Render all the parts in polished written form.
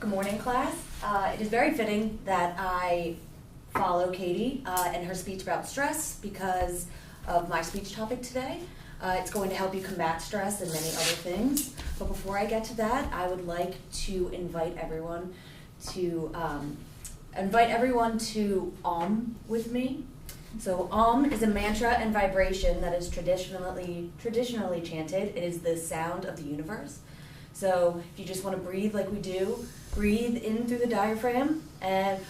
Good morning, class. It is very fitting that I follow Katie and her speech about stress because of my speech topic today. It's going to help you combat stress and many other things. But before I get to that, I would like to invite everyone to with me. So is a mantra and vibration that is traditionally chanted. It is the sound of the universe. So if you just want to breathe like we do, breathe in through the diaphragm and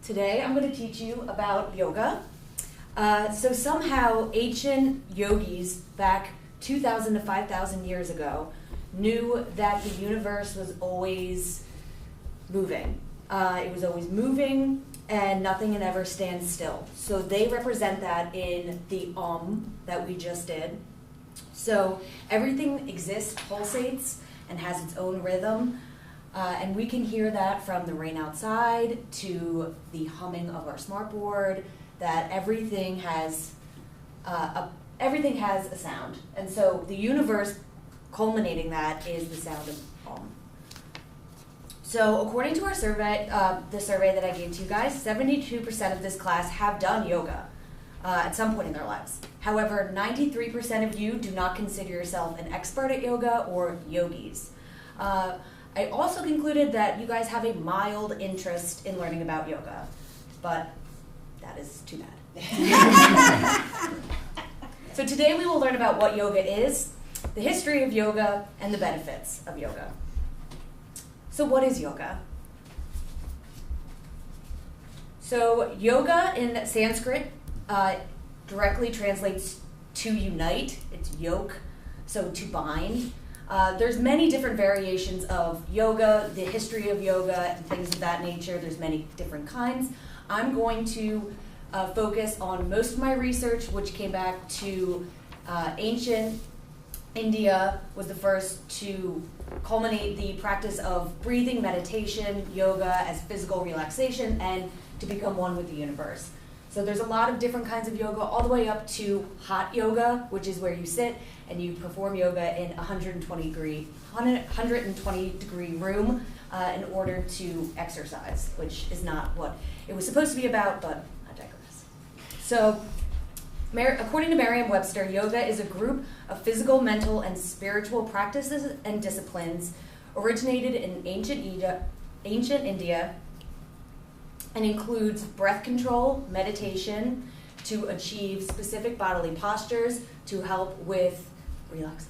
Today I'm going to teach you about yoga. So somehow ancient yogis back 2,000 to 5,000 years ago knew that the universe was always moving. It was always moving and nothing and ever stands still. So they represent that in the that we just did. So everything exists, pulsates, and has its own rhythm. And we can hear that from the rain outside to the humming of our smartboard, that everything has a sound. And so the universe culminating that is the sound of So according to our survey, the survey that I gave to you guys, 72% of this class have done yoga at some point in their lives. However, 93% of you do not consider yourself an expert at yoga or yogis. I also concluded that you guys have a mild interest in learning about yoga, but that is too bad. So today we will learn about what yoga is, the history of yoga, and the benefits of yoga. So what is yoga? So yoga in Sanskrit directly translates to unite. It's yoke, so to bind. There's many different variations of yoga, the history of yoga, and things of that nature. There's many different kinds. I'm going to focus on most of my research, which came back to ancient India was the first to culminate the practice of breathing, meditation, yoga as physical relaxation, and to become one with the universe. So there's a lot of different kinds of yoga, all the way up to hot yoga, which is where you sit and you perform yoga in a 120 degree room in order to exercise, which is not what it was supposed to be about, but I digress. So according to Merriam-Webster, yoga is a group of physical, mental, and spiritual practices and disciplines originated in ancient India and includes breath control, meditation to achieve specific bodily postures to help with relaxation.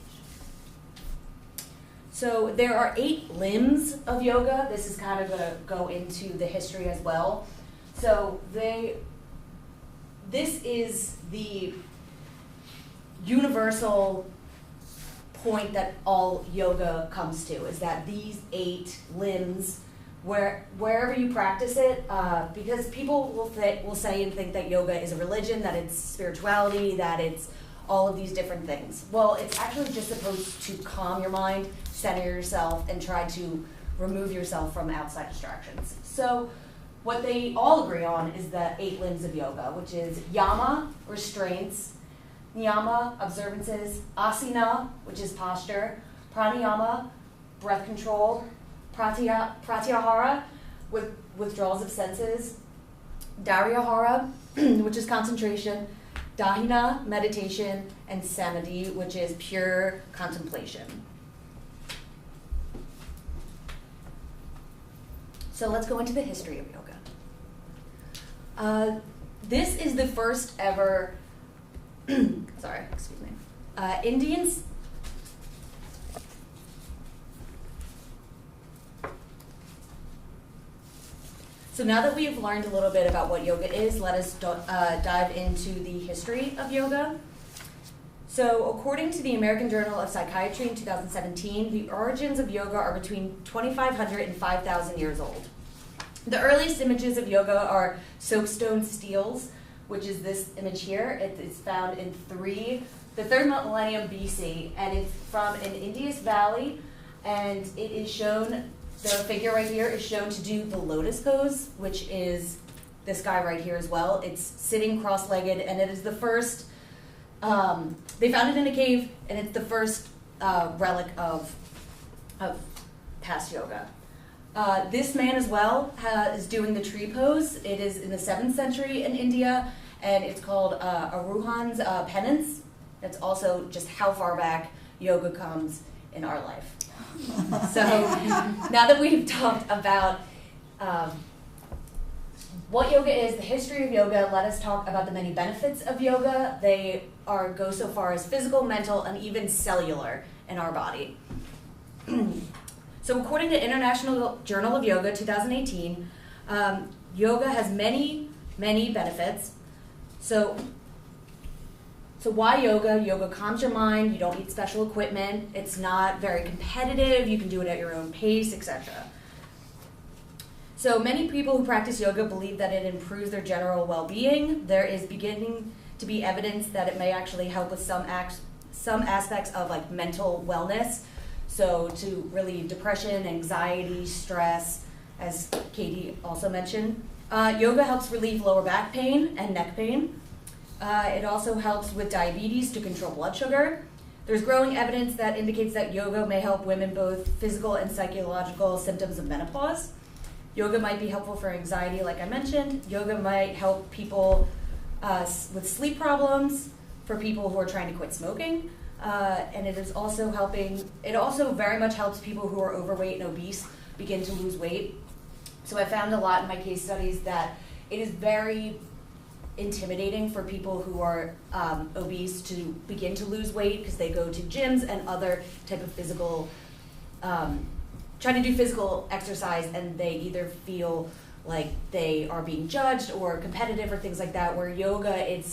So there are 8 limbs of yoga. This is kind of going to go into the history as well. So this is the universal point that all yoga comes to, is that these 8 limbs, wherever you practice it, because people will say and think that yoga is a religion, that it's spirituality, that it's all of these different things. Well, it's actually just supposed to calm your mind, center yourself, and try to remove yourself from outside distractions. So what they all agree on is the 8 limbs of yoga, which is yama, restraints, niyama, observances, asana, which is posture, pranayama, breath control, pratyahara, with withdrawals of senses, dhariyahara, which is concentration, dahina, meditation, and samadhi, which is pure contemplation. So let's go into the history of yoga. This is the first ever, Indians. So now that we have learned a little bit about what yoga is, let us dive into the history of yoga. So according to the American Journal of Psychiatry in 2017, the origins of yoga are between 2,500 and 5,000 years old. The earliest images of yoga are soapstone steels, which is this image here. It is found in the 3rd millennium BC, and it's from an Indus Valley, and it is shown, the figure right here is shown to do the lotus pose, which is this guy right here as well. It's sitting cross-legged, and it is the first, they found it in a cave, and it's the first relic of past yoga. This man as well is doing the tree pose. It is in the 7th century in India, and it's called Aruhan's penance. That's also just how far back yoga comes in our life. So now that we've talked about what yoga is, the history of yoga, let us talk about the many benefits of yoga. They go so far as physical, mental, and even cellular in our body. So according to International Journal of Yoga 2018, yoga has many, many benefits. So why yoga? Yoga calms your mind. You don't need special equipment. It's not very competitive. You can do it at your own pace, etc. So many people who practice yoga believe that it improves their general well-being. There is beginning to be evidence that it may actually help with some aspects of like mental wellness. So to relieve depression, anxiety, stress, as Katie also mentioned. Yoga helps relieve lower back pain and neck pain. It also helps with diabetes to control blood sugar. There's growing evidence that indicates that yoga may help women both physical and psychological symptoms of menopause. Yoga might be helpful for anxiety, like I mentioned. Yoga might help people with sleep problems, for people who are trying to quit smoking. And it is also it also very much helps people who are overweight and obese begin to lose weight. So I found a lot in my case studies that it is very intimidating for people who are obese to begin to lose weight because they go to gyms and other type of physical, trying to do physical exercise, and they either feel like they are being judged or competitive or things like that, where yoga, it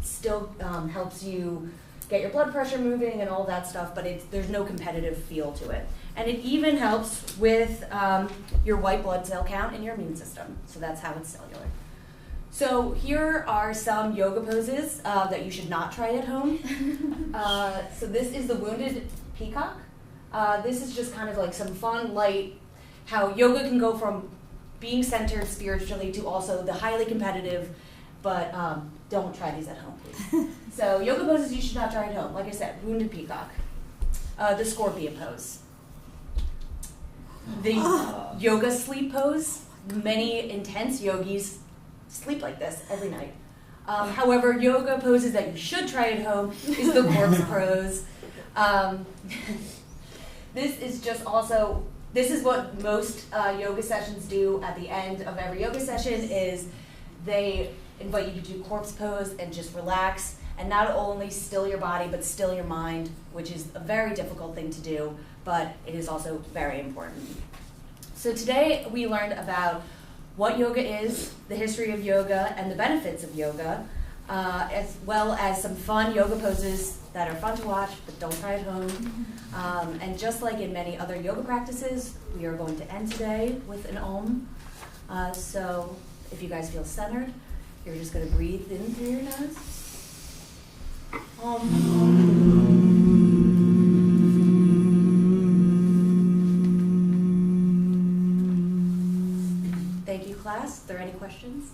still helps you get your blood pressure moving and all that stuff, but there's no competitive feel to it. And it even helps with your white blood cell count and your immune system. So that's how it's cellular. So here are some yoga poses that you should not try at home. So this is the wounded peacock. This is just kind of like some fun, light, how yoga can go from being centered spiritually to also the highly competitive, but don't try these at home, please. So yoga poses you should not try at home. Like I said, wounded peacock. The scorpion pose. The yoga sleep pose. Many intense yogis sleep like this every night. However, yoga poses that you should try at home is the corpse pose. This is just also, this is what most yoga sessions do at the end of every yoga session, is they invite you to do corpse pose and just relax and not only still your body but still your mind, which is a very difficult thing to do, but it is also very important. So today we learned about what yoga is, the history of yoga, and the benefits of yoga, as well as some fun yoga poses that are fun to watch but don't try at home. And just like in many other yoga practices, we are going to end today with an Om. So if you guys feel centered, you're just going to breathe in through your nose. Om. Thank you, class. Are there any questions?